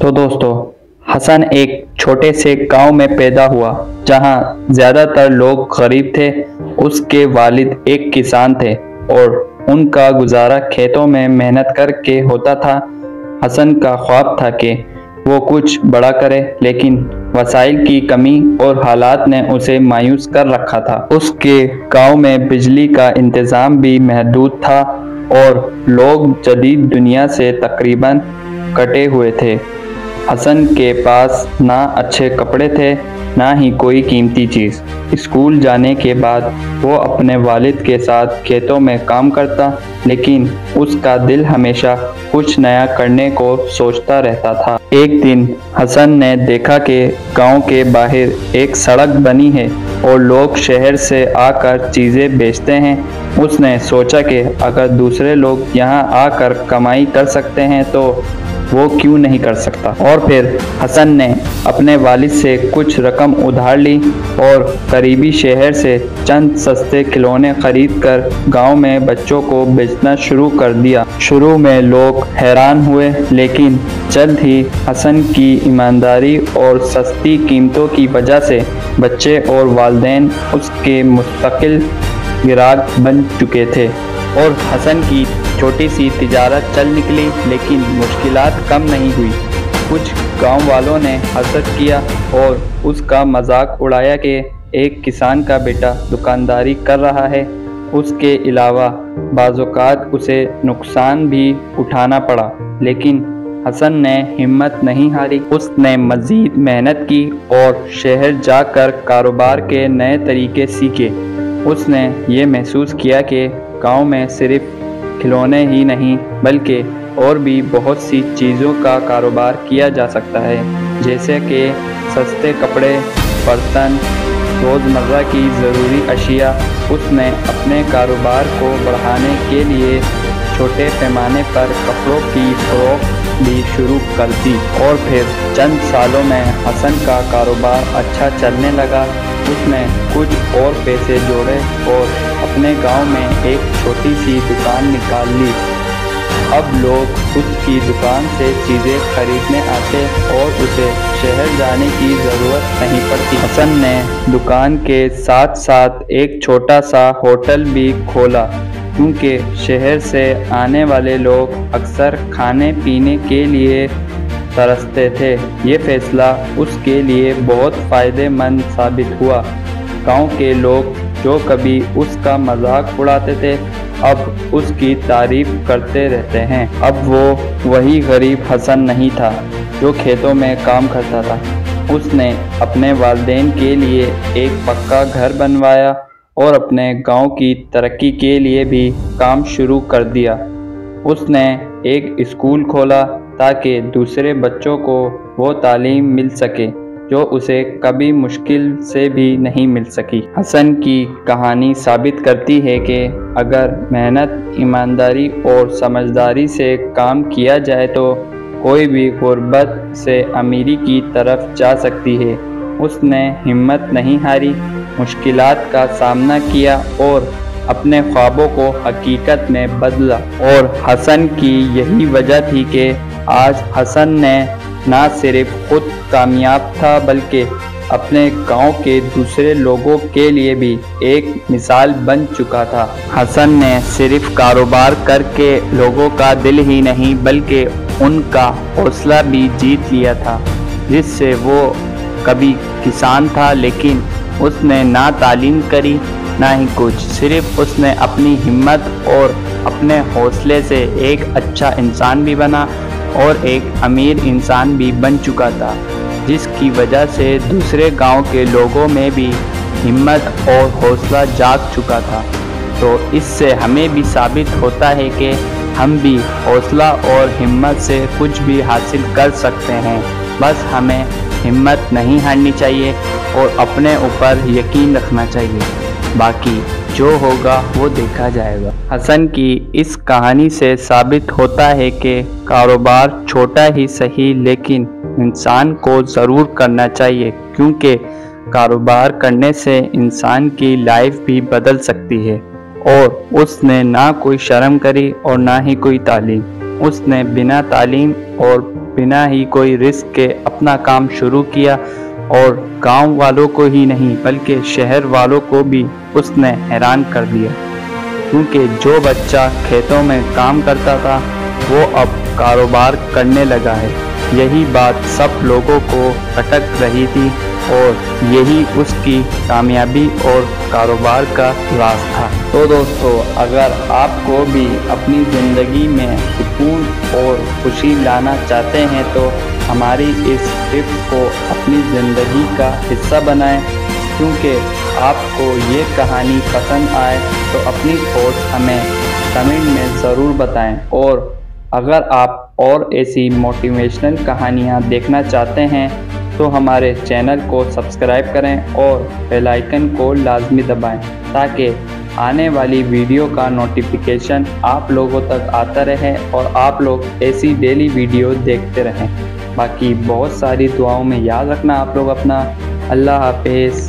तो दोस्तों, हसन एक छोटे से गांव में पैदा हुआ जहां ज़्यादातर लोग गरीब थे। उसके वालिद एक किसान थे और उनका गुजारा खेतों में मेहनत करके होता था। हसन का ख्वाब था कि वो कुछ बड़ा करे, लेकिन वसाइल की कमी और हालात ने उसे मायूस कर रखा था। उसके गांव में बिजली का इंतज़ाम भी महदूद था और लोग जदीद दुनिया से तकरीबन कटे हुए थे। हसन के पास ना अच्छे कपड़े थे, ना ही कोई कीमती चीज़। स्कूल जाने के बाद वो अपने वालिद के साथ खेतों में काम करता, लेकिन उसका दिल हमेशा कुछ नया करने को सोचता रहता था। एक दिन हसन ने देखा कि गांव के बाहर एक सड़क बनी है और लोग शहर से आकर चीज़ें बेचते हैं। उसने सोचा कि अगर दूसरे लोग यहाँ आकर कमाई कर सकते हैं तो वो क्यों नहीं कर सकता। और फिर हसन ने अपने वालिद से कुछ रकम उधार ली और करीबी शहर से चंद सस्ते खिलौने खरीदकर गांव में बच्चों को बेचना शुरू कर दिया। शुरू में लोग हैरान हुए, लेकिन जल्द ही हसन की ईमानदारी और सस्ती कीमतों की वजह से बच्चे और वालिदैन उसके मुस्तकिल ग्राहक बन चुके थे और हसन की छोटी सी तिजारत चल निकली। लेकिन मुश्किलात कम नहीं हुई। कुछ गांव वालों ने हसद किया और उसका मजाक उड़ाया कि एक किसान का बेटा दुकानदारी कर रहा है। उसके अलावा बाज़ौक़ात उसे नुकसान भी उठाना पड़ा, लेकिन हसन ने हिम्मत नहीं हारी। उसने मज़ीद मेहनत की और शहर जाकर कारोबार के नए तरीके सीखे। उसने ये महसूस किया कि गांव में सिर्फ खिलौने ही नहीं बल्कि और भी बहुत सी चीज़ों का कारोबार किया जा सकता है, जैसे कि सस्ते कपड़े, बर्तन, रोज़मर्रा की ज़रूरी अशिया। उसने अपने कारोबार को बढ़ाने के लिए छोटे पैमाने पर कपड़ों की फ़रोख्त भी शुरू कर दी और फिर चंद सालों में हसन का कारोबार अच्छा चलने लगा। उसने कुछ और पैसे जोड़े और अपने गांव में एक छोटी सी दुकान निकाल ली। अब लोग उसकी दुकान से चीज़ें खरीदने आते और उसे शहर जाने की ज़रूरत नहीं पड़ती। हसन ने दुकान के साथ साथ एक छोटा सा होटल भी खोला, क्योंकि शहर से आने वाले लोग अक्सर खाने पीने के लिए तरसते थे। ये फैसला उसके लिए बहुत फ़ायदेमंद साबित हुआ। गांव के लोग जो कभी उसका मजाक उड़ाते थे, अब उसकी तारीफ करते रहते हैं। अब वो वही गरीब हसन नहीं था जो खेतों में काम करता था। उसने अपने वालिदैन के लिए एक पक्का घर बनवाया और अपने गांव की तरक्की के लिए भी काम शुरू कर दिया। उसने एक स्कूल खोला ताकि दूसरे बच्चों को वो तालीम मिल सके जो उसे कभी मुश्किल से भी नहीं मिल सकी। हसन की कहानी साबित करती है कि अगर मेहनत, ईमानदारी और समझदारी से काम किया जाए तो कोई भी गुर्बत से अमीरी की तरफ जा सकती है। उसने हिम्मत नहीं हारी, मुश्किलात का सामना किया और अपने ख्वाबों को हकीकत में बदला। और हसन की यही वजह थी कि आज हसन ने ना सिर्फ खुद कामयाब था बल्कि अपने गांव के दूसरे लोगों के लिए भी एक मिसाल बन चुका था। हसन ने सिर्फ कारोबार करके लोगों का दिल ही नहीं बल्कि उनका हौसला भी जीत लिया था। जिससे वो कभी किसान था, लेकिन उसने ना तालीम करी ना ही कुछ। सिर्फ उसने अपनी हिम्मत और अपने हौसले से एक अच्छा इंसान भी बना और एक अमीर इंसान भी बन चुका था, जिसकी वजह से दूसरे गांव के लोगों में भी हिम्मत और हौसला जाग चुका था। तो इससे हमें भी साबित होता है कि हम भी हौसला और हिम्मत से कुछ भी हासिल कर सकते हैं। बस हमें हिम्मत नहीं हारनी चाहिए और अपने ऊपर यकीन रखना चाहिए। बाकी जो होगा वो देखा जाएगा। हसन की इस कहानी से साबित होता है कि कारोबार छोटा ही सही लेकिन इंसान को ज़रूर करना चाहिए, क्योंकि कारोबार करने से इंसान की लाइफ भी बदल सकती है। और उसने ना कोई शर्म करी और ना ही कोई तालीम। उसने बिना तालीम और बिना ही कोई रिस्क के अपना काम शुरू किया और गांव वालों को ही नहीं बल्कि शहर वालों को भी उसने हैरान कर दिया, क्योंकि जो बच्चा खेतों में काम करता था वो अब कारोबार करने लगा है। यही बात सब लोगों को खटक रही थी और यही उसकी कामयाबी और कारोबार का राज था। तो दोस्तों, अगर आपको भी अपनी ज़िंदगी में सुकून और खुशी लाना चाहते हैं तो हमारी इस टिप्स को अपनी ज़िंदगी का हिस्सा बनाएं। क्योंकि आपको ये कहानी पसंद आए तो अपनी थॉट्स हमें कमेंट में ज़रूर बताएं। और अगर आप और ऐसी मोटिवेशनल कहानियाँ देखना चाहते हैं तो हमारे चैनल को सब्सक्राइब करें और बेल आइकन को लाजमी दबाएं, ताकि आने वाली वीडियो का नोटिफिकेशन आप लोगों तक आता रहे और आप लोग ऐसी डेली वीडियो देखते रहें। बाकी बहुत सारी दुआओं में याद रखना आप लोग अपना। अल्लाह हाफिज़।